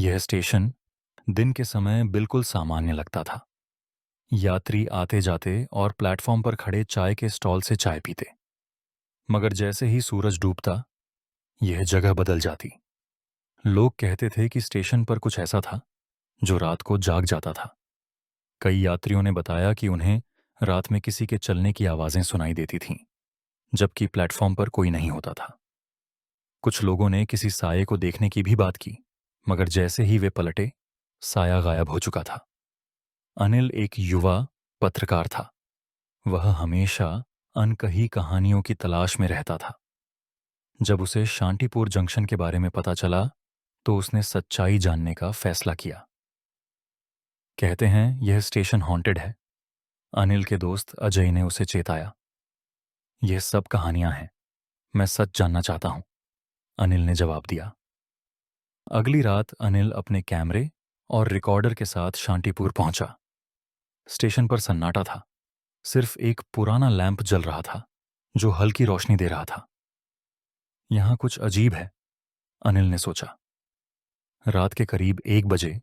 यह स्टेशन दिन के समय बिल्कुल सामान्य लगता था। यात्री आते जाते और प्लेटफॉर्म पर खड़े चाय के स्टॉल से चाय पीते। मगर जैसे ही सूरज डूबता, यह जगह बदल जाती। लोग कहते थे कि स्टेशन पर कुछ ऐसा था जो रात को जाग जाता था। कई यात्रियों ने बताया कि उन्हें रात में किसी के चलने की आवाजें सुनाई देती थीं, जबकि प्लेटफॉर्म पर कोई नहीं होता था। कुछ लोगों ने किसी साये को देखने की भी बात की, मगर जैसे ही वे पलटे, साया गायब हो चुका था। अनिल एक युवा पत्रकार था। वह हमेशा अनकही कहानियों की तलाश में रहता था। जब उसे शांतिपुर जंक्शन के बारे में पता चला, तो उसने सच्चाई जानने का फैसला किया। कहते हैं यह स्टेशन हॉन्टेड है। अनिल के दोस्त अजय ने उसे चेताया। यह सब कहानियां हैं, मैं सच जानना चाहता हूं, अनिल ने जवाब दिया। अगली रात अनिल अपने कैमरे और रिकॉर्डर के साथ शांतिपुर पहुंचा। स्टेशन पर सन्नाटा था। सिर्फ एक पुराना लैंप जल रहा था, जो हल्की रोशनी दे रहा था। यहां कुछ अजीब है, अनिल ने सोचा। रात के करीब 1 बजे,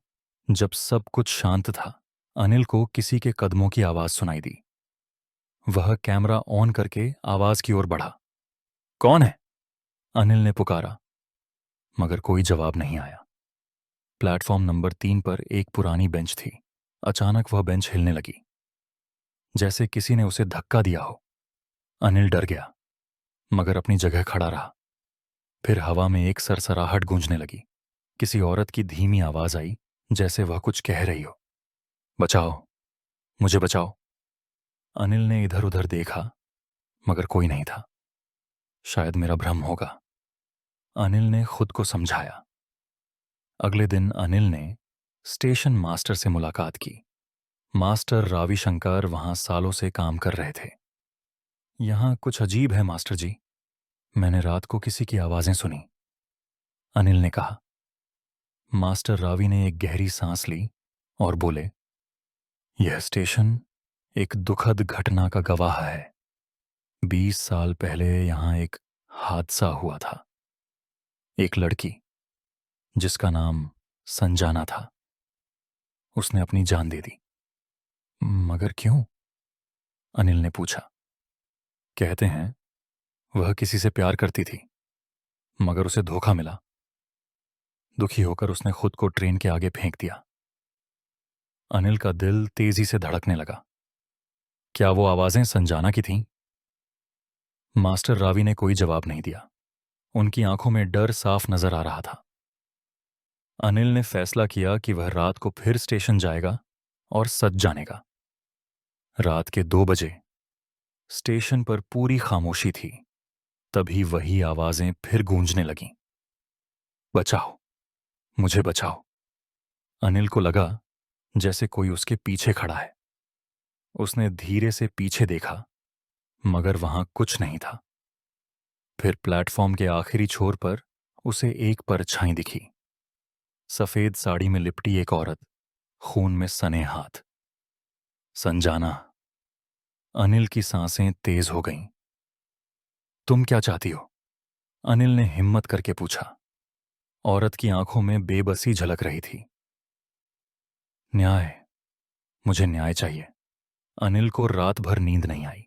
जब सब कुछ शांत था, अनिल को किसी के कदमों की आवाज सुनाई दी। वह कैमरा ऑन करके आवाज की ओर बढ़ा। कौन है? अनिल ने पुकारा, मगर कोई जवाब नहीं आया। प्लेटफॉर्म नंबर 3 पर एक पुरानी बेंच थी। अचानक वह बेंच हिलने लगी, जैसे किसी ने उसे धक्का दिया हो। अनिल डर गया, मगर अपनी जगह खड़ा रहा। फिर हवा में एक सरसराहट गूंजने लगी। किसी औरत की धीमी आवाज आई, जैसे वह कुछ कह रही हो। बचाओ, मुझे बचाओ। अनिल ने इधर उधर देखा, मगर कोई नहीं था। शायद मेरा भ्रम होगा, अनिल ने खुद को समझाया। अगले दिन अनिल ने स्टेशन मास्टर से मुलाकात की। मास्टर रविशंकर वहां सालों से काम कर रहे थे। यहां कुछ अजीब है मास्टर जी, मैंने रात को किसी की आवाजें सुनी, अनिल ने कहा। मास्टर रावी ने एक गहरी सांस ली और बोले, यह स्टेशन एक दुखद घटना का गवाह है। 20 साल पहले यहां एक हादसा हुआ था। एक लड़की, जिसका नाम संजाना था, उसने अपनी जान दे दी। मगर क्यों? अनिल ने पूछा। कहते हैं वह किसी से प्यार करती थी, मगर उसे धोखा मिला। दुखी होकर उसने खुद को ट्रेन के आगे फेंक दिया। अनिल का दिल तेजी से धड़कने लगा। क्या वो आवाजें संजाना की थीं? मास्टर रावी ने कोई जवाब नहीं दिया। उनकी आंखों में डर साफ नजर आ रहा था। अनिल ने फैसला किया कि वह रात को फिर स्टेशन जाएगा और सच जानेगा। रात के 2 बजे स्टेशन पर पूरी खामोशी थी। तभी वही आवाजें फिर गूंजने लगीं। बचाओ, मुझे बचाओ। अनिल को लगा जैसे कोई उसके पीछे खड़ा है। उसने धीरे से पीछे देखा, मगर वहां कुछ नहीं था। फिर प्लेटफॉर्म के आखिरी छोर पर उसे एक परछाई दिखी। सफेद साड़ी में लिपटी एक औरत, खून में सने हाथ। संजाना। अनिल की सांसें तेज हो गईं। तुम क्या चाहती हो? अनिल ने हिम्मत करके पूछा। औरत की आंखों में बेबसी झलक रही थी। न्याय, मुझे न्याय चाहिए। अनिल को रात भर नींद नहीं आई।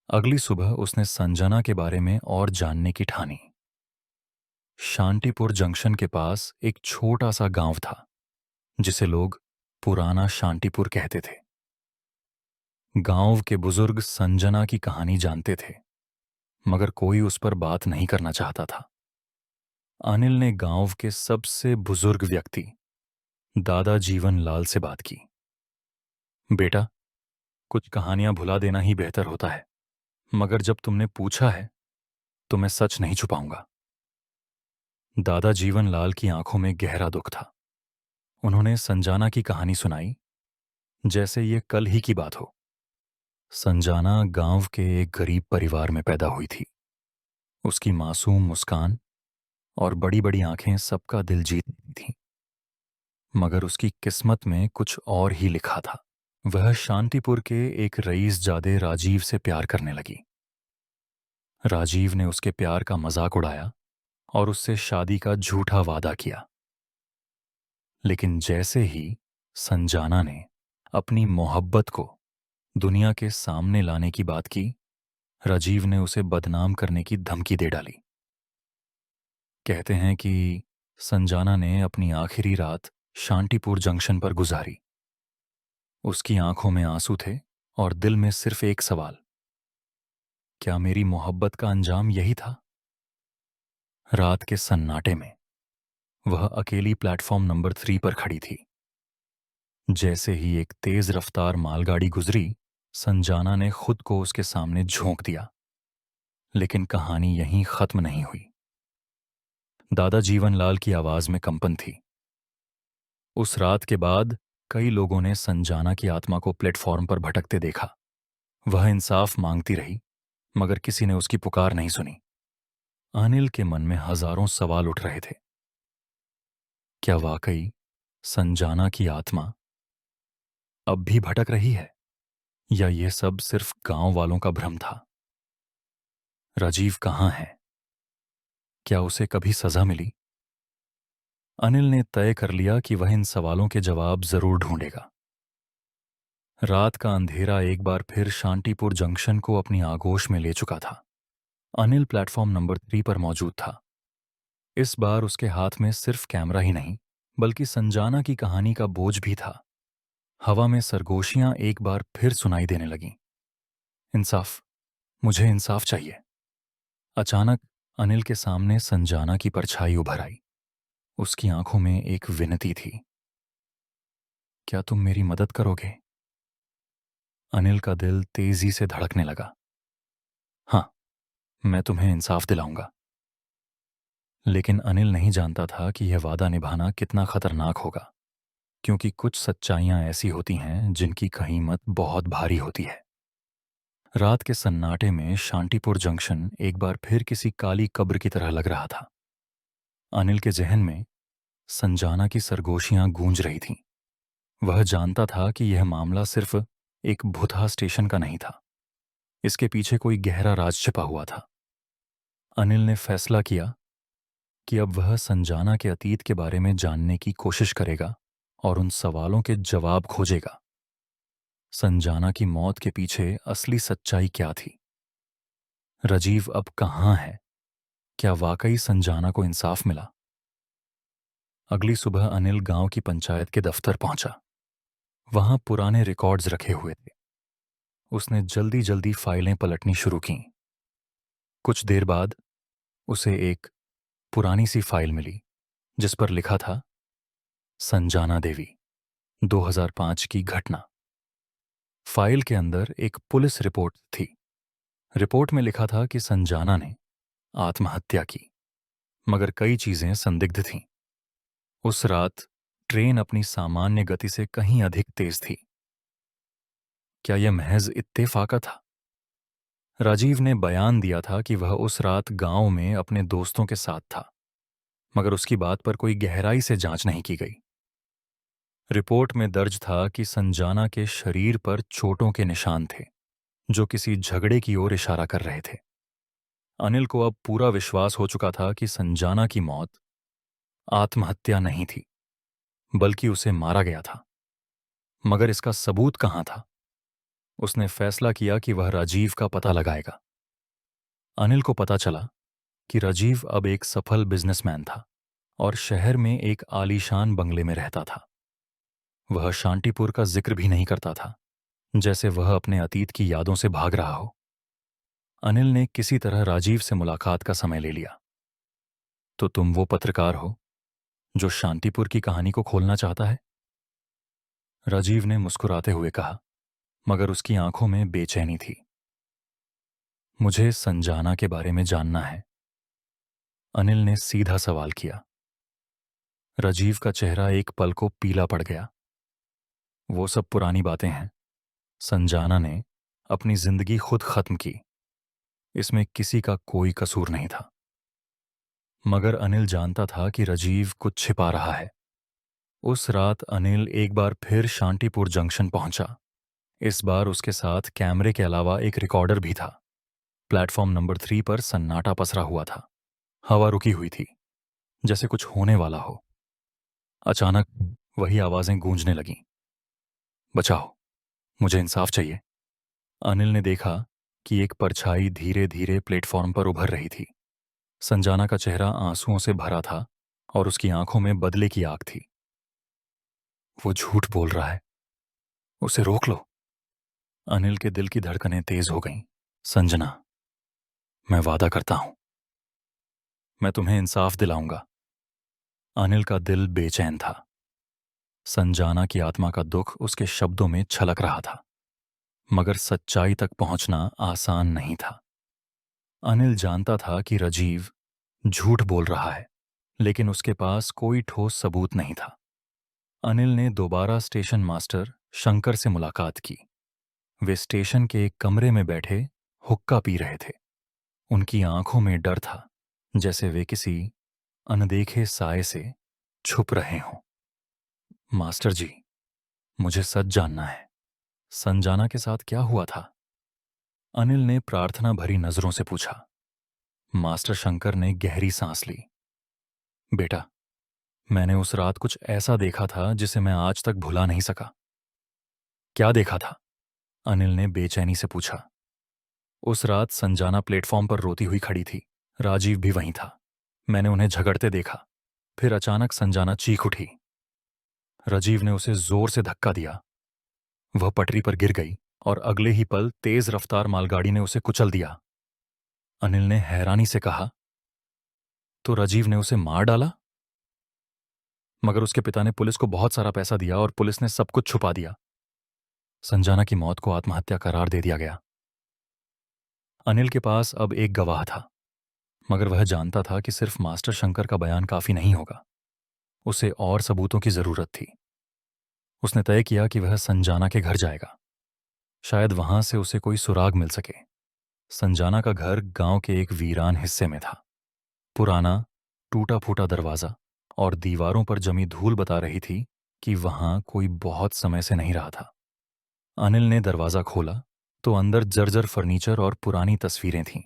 अगली सुबह उसने संजना के बारे में और जानने की ठानी। शांतिपुर जंक्शन के पास एक छोटा सा गांव था, जिसे लोग पुराना शांतिपुर कहते थे। गांव के बुजुर्ग संजना की कहानी जानते थे, मगर कोई उस पर बात नहीं करना चाहता था। अनिल ने गांव के सबसे बुजुर्ग व्यक्ति दादा जीवन लाल से बात की। बेटा, कुछ कहानियां भुला देना ही बेहतर होता है, मगर जब तुमने पूछा है तो मैं सच नहीं छुपाऊंगा। दादा जीवन लाल की आंखों में गहरा दुख था। उन्होंने संजाना की कहानी सुनाई, जैसे ये कल ही की बात हो। संजाना गांव के एक गरीब परिवार में पैदा हुई थी। उसकी मासूम मुस्कान और बड़ी बड़ी आंखें सबका दिल जीत लेती थीं। मगर उसकी किस्मत में कुछ और ही लिखा था। वह शांतिपुर के एक रईसजादे राजीव से प्यार करने लगी। राजीव ने उसके प्यार का मजाक उड़ाया और उससे शादी का झूठा वादा किया। लेकिन जैसे ही संजाना ने अपनी मोहब्बत को दुनिया के सामने लाने की बात की, राजीव ने उसे बदनाम करने की धमकी दे डाली। कहते हैं कि संजाना ने अपनी आखिरी रात शांतिपुर जंक्शन पर गुजारी। उसकी आंखों में आंसू थे और दिल में सिर्फ एक सवाल, क्या मेरी मोहब्बत का अंजाम यही था? रात के सन्नाटे में वह अकेली प्लेटफॉर्म नंबर 3 पर खड़ी थी। जैसे ही एक तेज रफ्तार मालगाड़ी गुजरी, संजाना ने खुद को उसके सामने झोंक दिया। लेकिन कहानी यहीं खत्म नहीं हुई। दादा जीवनलाल की आवाज में कंपन थी। उस रात के बाद कई लोगों ने संजाना की आत्मा को प्लेटफॉर्म पर भटकते देखा। वह इंसाफ मांगती रही, मगर किसी ने उसकी पुकार नहीं सुनी। अनिल के मन में हजारों सवाल उठ रहे थे। क्या वाकई संजाना की आत्मा अब भी भटक रही है, या यह सब सिर्फ गांव वालों का भ्रम था? राजीव कहाँ है? क्या उसे कभी सजा मिली? अनिल ने तय कर लिया कि वह इन सवालों के जवाब जरूर ढूंढेगा। रात का अंधेरा एक बार फिर शांतिपुर जंक्शन को अपनी आगोश में ले चुका था। अनिल प्लेटफॉर्म नंबर 3 पर मौजूद था। इस बार उसके हाथ में सिर्फ कैमरा ही नहीं, बल्कि संजाना की कहानी का बोझ भी था। हवा में सरगोशियां एक बार फिर सुनाई देने लगीं। इंसाफ, मुझे इंसाफ चाहिए। अचानक अनिल के सामने संजाना की परछाई उभर आई। उसकी आंखों में एक विनती थी, क्या तुम मेरी मदद करोगे? अनिल का दिल तेजी से धड़कने लगा। हाँ, मैं तुम्हें इंसाफ दिलाऊंगा। लेकिन अनिल नहीं जानता था कि यह वादा निभाना कितना खतरनाक होगा, क्योंकि कुछ सच्चाइयां ऐसी होती हैं जिनकी कीमत बहुत भारी होती है। रात के सन्नाटे में शांतिपुर जंक्शन एक बार फिर किसी काली कब्र की तरह लग रहा था। अनिल के जहन में संजाना की सरगोशियां गूंज रही थीं। वह जानता था कि यह मामला सिर्फ एक भुतहा स्टेशन का नहीं था। इसके पीछे कोई गहरा राज छिपा हुआ था। अनिल ने फैसला किया कि अब वह संजाना के अतीत के बारे में जानने की कोशिश करेगा और उन सवालों के जवाब खोजेगा। संजाना की मौत के पीछे असली सच्चाई क्या थी? राजीव अब कहाँ है? क्या वाकई संजाना को इंसाफ मिला? अगली सुबह अनिल गांव की पंचायत के दफ्तर पहुंचा। वहां पुराने रिकॉर्ड्स रखे हुए थे। उसने जल्दी जल्दी फाइलें पलटनी शुरू कीं। कुछ देर बाद उसे एक पुरानी सी फाइल मिली, जिस पर लिखा था, संजाना देवी, 2005 की घटना। फाइल के अंदर एक पुलिस रिपोर्ट थी। रिपोर्ट में लिखा था कि संजाना ने आत्महत्या की, मगर कई चीजें संदिग्ध थीं। उस रात ट्रेन अपनी सामान्य गति से कहीं अधिक तेज थी। क्या यह महज इत्तेफाका था? राजीव ने बयान दिया था कि वह उस रात गांव में अपने दोस्तों के साथ था, मगर उसकी बात पर कोई गहराई से जांच नहीं की गई। रिपोर्ट में दर्ज था कि संजाना के शरीर पर चोटों के निशान थे, जो किसी झगड़े की ओर इशारा कर रहे थे। अनिल को अब पूरा विश्वास हो चुका था कि संजाना की मौत आत्महत्या नहीं थी, बल्कि उसे मारा गया था। मगर इसका सबूत कहाँ था? उसने फैसला किया कि वह राजीव का पता लगाएगा। अनिल को पता चला कि राजीव अब एक सफल बिजनेसमैन था और शहर में एक आलीशान बंगले में रहता था। वह शांतिपुर का जिक्र भी नहीं करता था, जैसे वह अपने अतीत की यादों से भाग रहा हो। अनिल ने किसी तरह राजीव से मुलाकात का समय ले लिया। तो तुम वो पत्रकार हो जो शांतिपुर की कहानी को खोलना चाहता है? राजीव ने मुस्कुराते हुए कहा, मगर उसकी आंखों में बेचैनी थी। मुझे संजाना के बारे में जानना है, अनिल ने सीधा सवाल किया। राजीव का चेहरा एक पल को पीला पड़ गया। वो सब पुरानी बातें हैं। संजाना ने अपनी जिंदगी खुद खत्म की। इसमें किसी का कोई कसूर नहीं था। मगर अनिल जानता था कि राजीव कुछ छिपा रहा है। उस रात अनिल एक बार फिर शांतिपुर जंक्शन पहुंचा। इस बार उसके साथ कैमरे के अलावा एक रिकॉर्डर भी था। प्लेटफॉर्म नंबर 3 पर सन्नाटा पसरा हुआ था। हवा रुकी हुई थी, जैसे कुछ होने वाला हो। अचानक वही आवाजें गूंजने लगीं। बचाओ, मुझे इंसाफ चाहिए। अनिल ने देखा कि एक परछाई धीरे धीरे प्लेटफॉर्म पर उभर रही थी। संजाना का चेहरा आंसुओं से भरा था और उसकी आंखों में बदले की आग थी। वो झूठ बोल रहा है, उसे रोक लो। अनिल के दिल की धड़कनें तेज हो गईं। संजना, मैं वादा करता हूं, मैं तुम्हें इंसाफ दिलाऊंगा। अनिल का दिल बेचैन था। संजाना की आत्मा का दुख उसके शब्दों में छलक रहा था, मगर सच्चाई तक पहुंचना आसान नहीं था। अनिल जानता था कि राजीव झूठ बोल रहा है, लेकिन उसके पास कोई ठोस सबूत नहीं था। अनिल ने दोबारा स्टेशन मास्टर शंकर से मुलाकात की। वे स्टेशन के एक कमरे में बैठे हुक्का पी रहे थे। उनकी आंखों में डर था, जैसे वे किसी अनदेखे साए से छुप रहे हों। मास्टर जी, मुझे सच जानना है, संजाना के साथ क्या हुआ था? अनिल ने प्रार्थना भरी नजरों से पूछा। मास्टर शंकर ने गहरी सांस ली। बेटा, मैंने उस रात कुछ ऐसा देखा था जिसे मैं आज तक भुला नहीं सका। क्या देखा था? अनिल ने बेचैनी से पूछा। उस रात संजाना प्लेटफॉर्म पर रोती हुई खड़ी थी। राजीव भी वहीं था। मैंने उन्हें झगड़ते देखा। फिर अचानक संजाना चीख उठी। राजीव ने उसे जोर से धक्का दिया। वह पटरी पर गिर गई और अगले ही पल तेज रफ्तार मालगाड़ी ने उसे कुचल दिया। अनिल ने हैरानी से कहा, तो राजीव ने उसे मार डाला? मगर उसके पिता ने पुलिस को बहुत सारा पैसा दिया और पुलिस ने सब कुछ छुपा दिया। संजाना की मौत को आत्महत्या करार दे दिया गया। अनिल के पास अब एक गवाह था, मगर वह जानता था कि सिर्फ मास्टर शंकर का बयान काफी नहीं होगा। उसे और सबूतों की जरूरत थी। उसने तय किया कि वह संजाना के घर जाएगा। शायद वहां से उसे कोई सुराग मिल सके। संजाना का घर गांव के एक वीरान हिस्से में था। पुराना, टूटा फूटा दरवाजा और दीवारों पर जमी धूल बता रही थी कि वहां कोई बहुत समय से नहीं रहा था। अनिल ने दरवाजा खोला तो अंदर जर्जर फर्नीचर और पुरानी तस्वीरें थीं।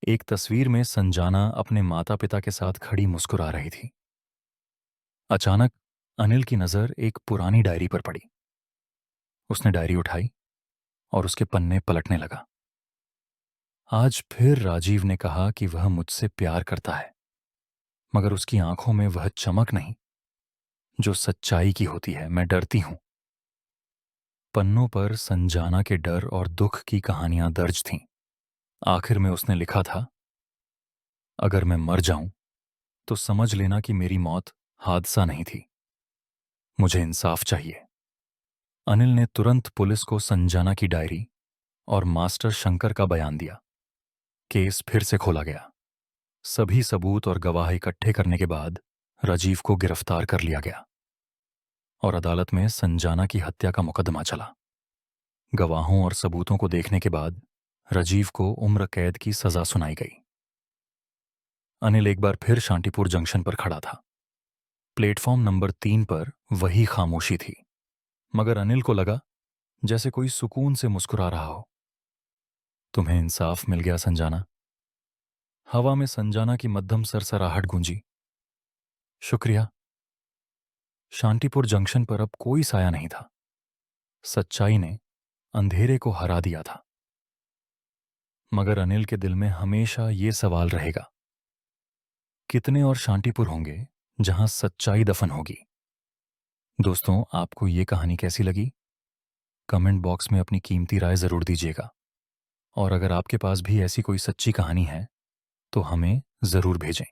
एक तस्वीर में संजाना अपने माता पिता के साथ खड़ी मुस्कुरा रही थी। अचानक अनिल की नजर एक पुरानी डायरी पर पड़ी। उसने डायरी उठाई और उसके पन्ने पलटने लगा। आज फिर राजीव ने कहा कि वह मुझसे प्यार करता है, मगर उसकी आंखों में वह चमक नहीं जो सच्चाई की होती है। मैं डरती हूं। पन्नों पर संजाना के डर और दुख की कहानियां दर्ज थीं। आखिर में उसने लिखा था, अगर मैं मर जाऊं तो समझ लेना कि मेरी मौत हादसा नहीं थी। मुझे इंसाफ चाहिए। अनिल ने तुरंत पुलिस को संजाना की डायरी और मास्टर शंकर का बयान दिया। केस फिर से खोला गया। सभी सबूत और गवाह इकट्ठे करने के बाद राजीव को गिरफ्तार कर लिया गया और अदालत में संजाना की हत्या का मुकदमा चला। गवाहों और सबूतों को देखने के बाद राजीव को उम्र कैद की सजा सुनाई गई। अनिल एक बार फिर शांतिपुर जंक्शन पर खड़ा था। प्लेटफॉर्म नंबर 3 पर वही खामोशी थी, मगर अनिल को लगा जैसे कोई सुकून से मुस्कुरा रहा हो। तुम्हें इंसाफ मिल गया संजाना। हवा में संजाना की मध्यम सरसराहट गूंजी। शुक्रिया। शांतिपुर जंक्शन पर अब कोई साया नहीं था। सच्चाई ने अंधेरे को हरा दिया था। मगर अनिल के दिल में हमेशा ये सवाल रहेगा, कितने और शांतिपुर होंगे जहां सच्चाई दफन होगी? दोस्तों, आपको ये कहानी कैसी लगी? कमेंट बॉक्स में अपनी कीमती राय जरूर दीजिएगा। और अगर आपके पास भी ऐसी कोई सच्ची कहानी है तो हमें जरूर भेजें।